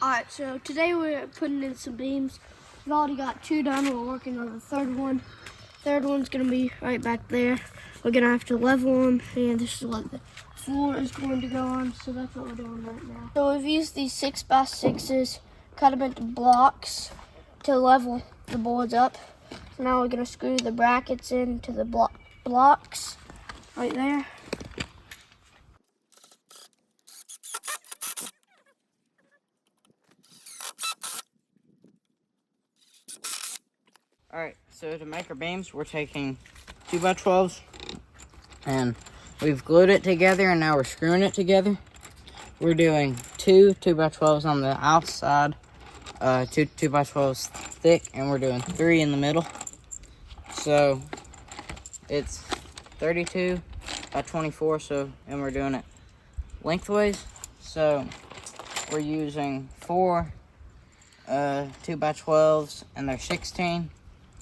Alright, so today we're putting in some beams. We've already got 2 done. We're working on the third one. Third one's gonna be right back there. We're gonna have to level them, and this is what the floor is going to go on. So that's what we're doing right now. So we've used these 6x6s, cut them into blocks to level the boards up. So now we're gonna screw the brackets into the blocks right there. Alright, so to make our beams, we're taking 2x12s and we've glued it together and now we're screwing it together. We're doing 2 2x12s on the outside, 2 2x12s thick, and we're doing 3 in the middle. So it's 32 by 24, and we're doing it lengthways. So we're using 4 2x12s and they're 16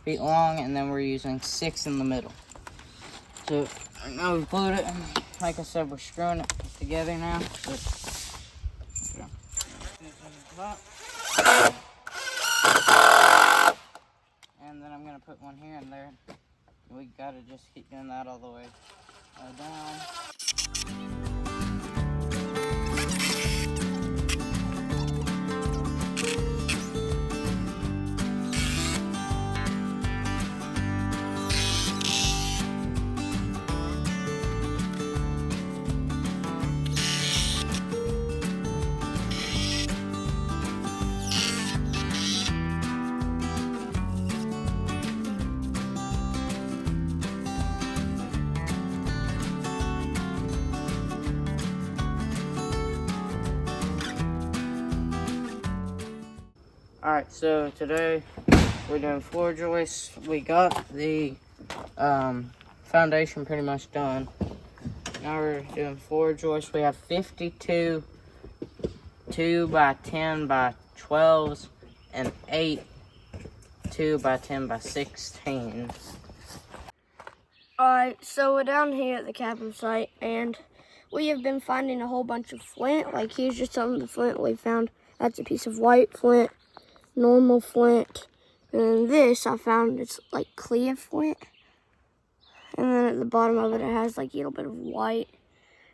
feet long, and then we're using 6 in the middle. So now we've glued it, and like I said, we're screwing it together now. And then I'm gonna put one here and there. We gotta just keep doing that all the way down. Alright, so today we're doing floor joists. We got the foundation pretty much done. Now we're doing floor joists. We have 52 2x10x12s and 8 2x10x16. Alright, so we're down here at the cabin site, and we have been finding a whole bunch of flint. Like, here's just some of the flint we found. That's a piece of white flint, normal flint, and this I found it's like clear flint. And then at the bottom of it, it has like a little bit of white.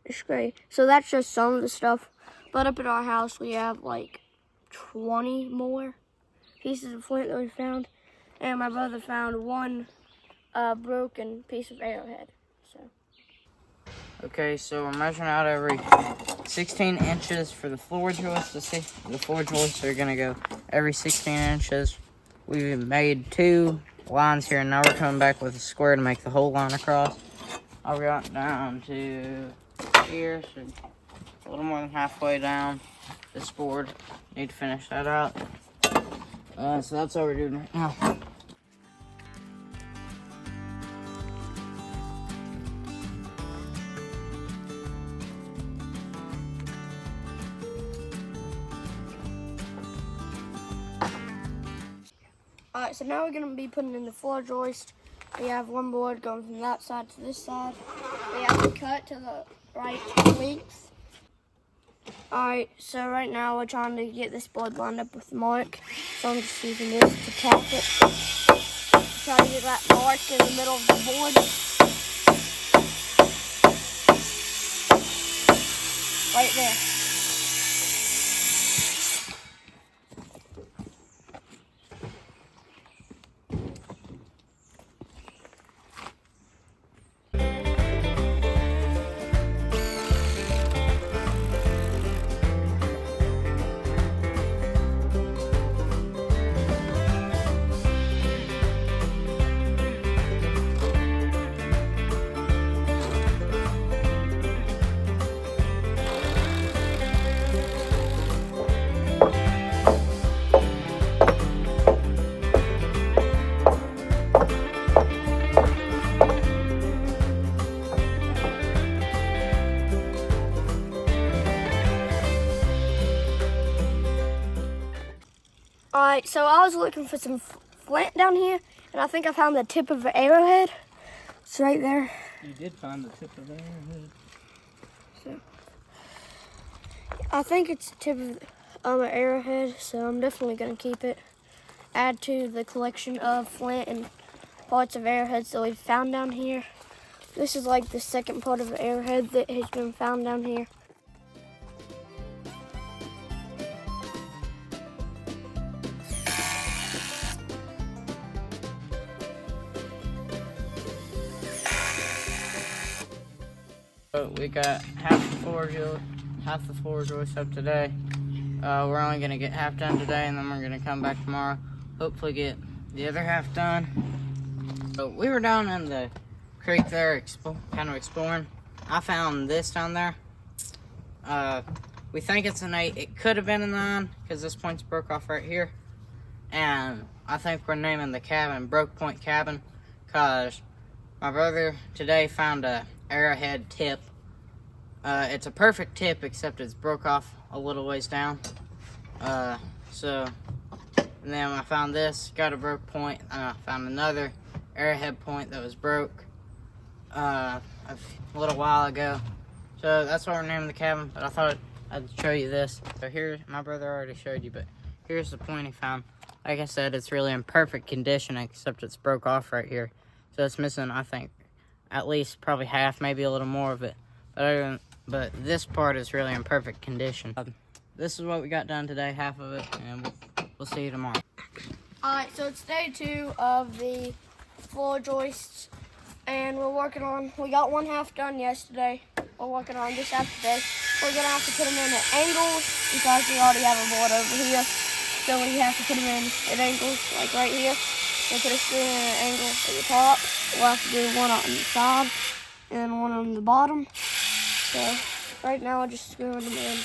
It's gray. So that's just some of the stuff. But up at our house, we have like 20 more pieces of flint that we found. And my brother found one broken piece of arrowhead. Okay, so we're measuring out every 16 inches for the floor joists. The floor joists are gonna go every 16 inches. We've made 2 lines here, and now we're coming back with a square to make the whole line across. I got down to here, so a little more than halfway down this board. Need to finish that out. So that's what we're doing right now. Alright, so now we're going to be putting in the floor joist. We have one board going from that side to this side. We have to cut to the right length. Alright, so right now we're trying to get this board lined up with mark. So I'm just using this to tap it. Try to get that mark in the middle of the board. Right there. Alright, so I was looking for some flint down here, and I think I found the tip of an arrowhead. It's right there. You did find the tip of the arrowhead. So, I think it's the tip of an arrowhead, so I'm definitely gonna keep it. Add to the collection of flint and parts of arrowheads that we've found down here. This is like the second part of an arrowhead that has been found down here. So we got half the floor joist up today. We're only gonna get half done today, and then we're gonna come back tomorrow. Hopefully get the other half done. So we were down in the creek there, kind of exploring. I found this down there. We think it's an 8. It could have been a 9 because this point's broke off right here. And I think we're naming the cabin Broke Point Cabin because my brother today found a arrowhead tip. It's a perfect tip except it's broke off a little ways down. And then I found this, got a broke point, and I found another arrowhead point that was broke a little while ago. So that's why we're naming the cabin, but I thought I'd show you this. So here, my brother already showed you, but here's the point he found. Like I said, it's really in perfect condition, except it's broke off right here. So it's missing, I think, at least probably half, maybe a little more of it. But this part is really in perfect condition. This is what we got done today, half of it, and we'll see you tomorrow. Alright, so it's day 2 of the floor joists, and we got one half done yesterday. We're working on this half today. We're gonna have to put them in at angles because we already have a board over here. So we have to put them in at angles, like right here. We'll put a screw in at an angle at the top. We'll have to do one on the side and one on the bottom. So right now we're just screwing them in.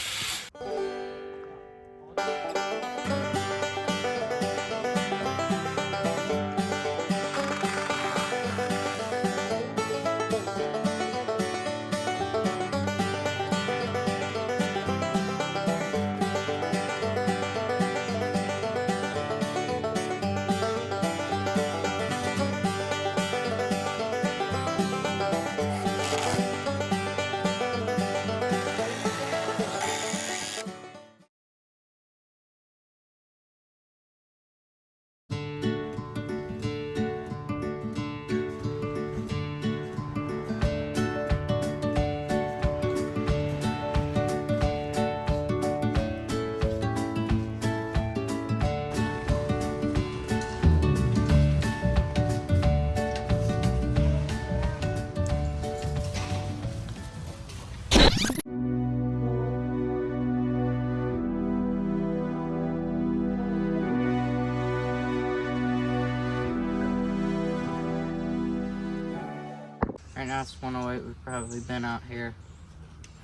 Right now it's 1:08. We've probably been out here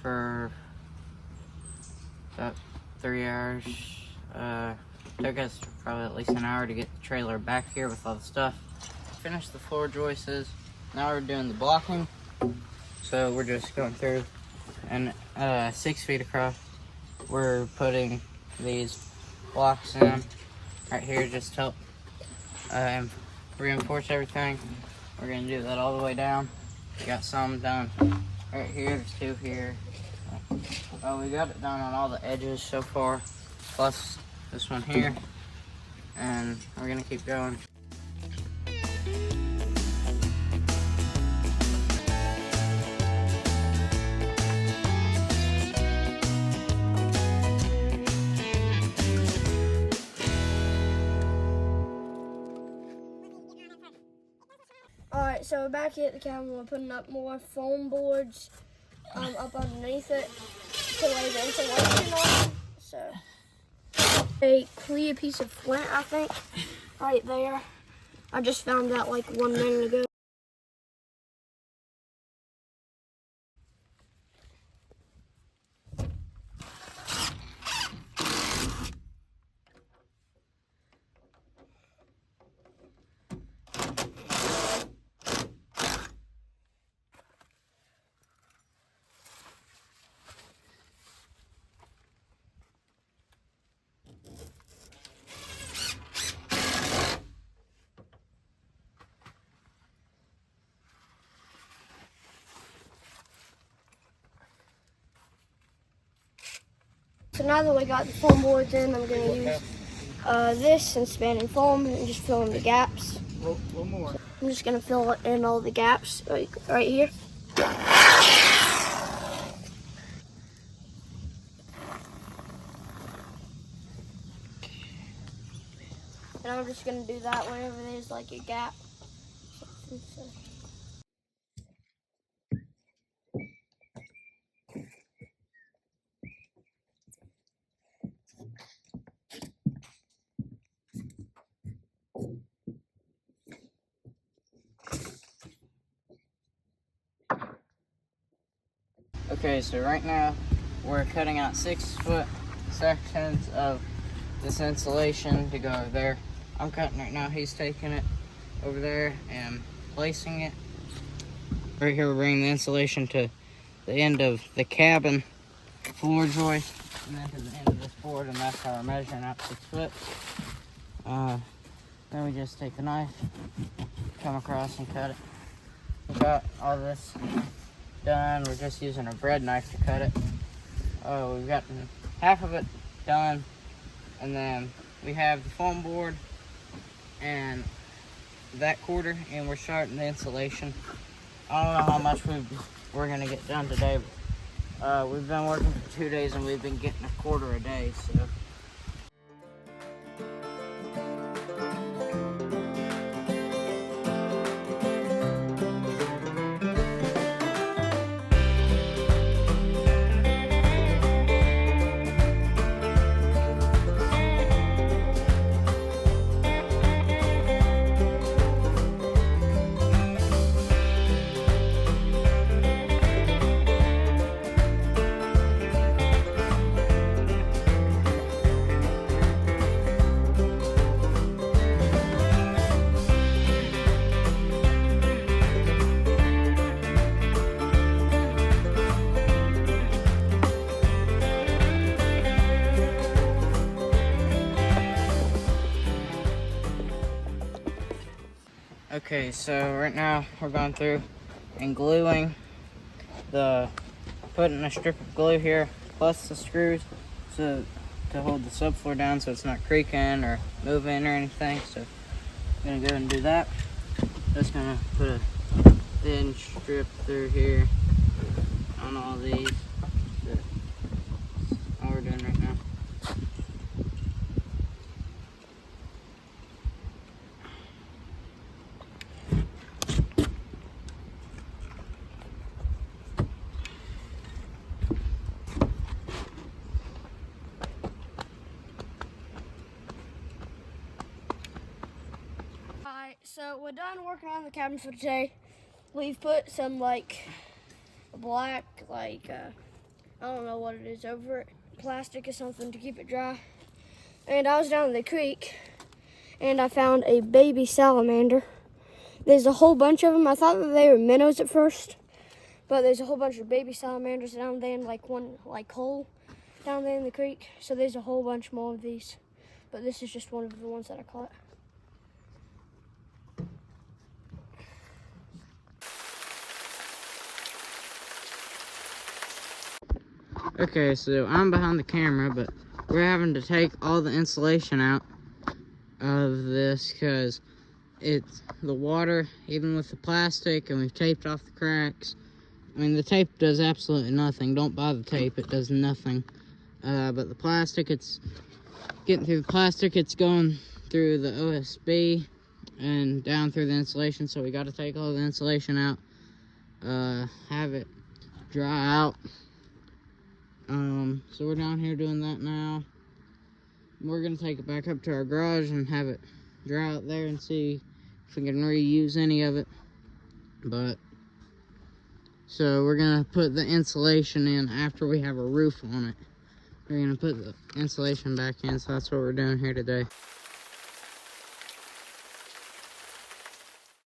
for about 3 hours. Took us probably at least an hour to get the trailer back here with all the stuff. Finished the floor joists. Now we're doing the blocking. So we're just going through and 6 feet across. We're putting these blocks in right here just to help reinforce everything. We're gonna do that all the way down. We got some done right here, there's 2 here. Well, we got it done on all the edges so far, plus this one here, and we're gonna keep going. Alright, so back here at the cabin, we're putting up more foam boards up underneath it to lay the insulation on. So, a clear piece of flint, I think, right there. I just found that like 1 minute ago. so now that we got the foam boards in, I'm gonna use this and spanning foam and just fill in the gaps. One more. So I'm just gonna fill in all the gaps right here. And I'm just gonna do that whenever there's like a gap. Okay, so right now we're cutting out 6-foot sections of this insulation to go over there. I'm cutting right now. He's taking it over there and placing it. Right here we're bringing the insulation to the end of the cabin floor joist and then to the end of this board, and that's how we're measuring out 6 foot. Then we just take the knife, come across and cut it. We got all this done. We're just using a bread knife to cut it. We've gotten half of it done, and then we have the foam board and that quarter, and we're starting the insulation. I don't know how much we're gonna get done today, but we've been working for 2 days and we've been getting a quarter a day, so. Okay, so right now we're going through and gluing putting a strip of glue here plus the screws to hold the subfloor down so it's not creaking or moving or anything. So I'm gonna go and do that. Just gonna put a thin strip through here on all these. That's all we're doing right now. Alright, so we're done working on the cabin for today. We've put some like black, I don't know what it is over it, plastic or something to keep it dry. And I was down in the creek and I found a baby salamander. There's a whole bunch of them. I thought that they were minnows at first, but there's a whole bunch of baby salamanders down there in like one hole down there in the creek. So there's a whole bunch more of these, but this is just one of the ones that I caught. Okay, so I'm behind the camera, but we're having to take all the insulation out of this because it's the water, even with the plastic, and we've taped off the cracks. I mean, the tape does absolutely nothing. Don't buy the tape, it does nothing. But the plastic, it's getting through the plastic, it's going through the OSB and down through the insulation, so we got to take all the insulation out, have it dry out. So we're down here doing that now. We're gonna take it back up to our garage and have it dry out there and see if we can reuse any of it. But so we're gonna put the insulation in after we have a roof on it. We're gonna put the insulation back in, so that's what we're doing here today.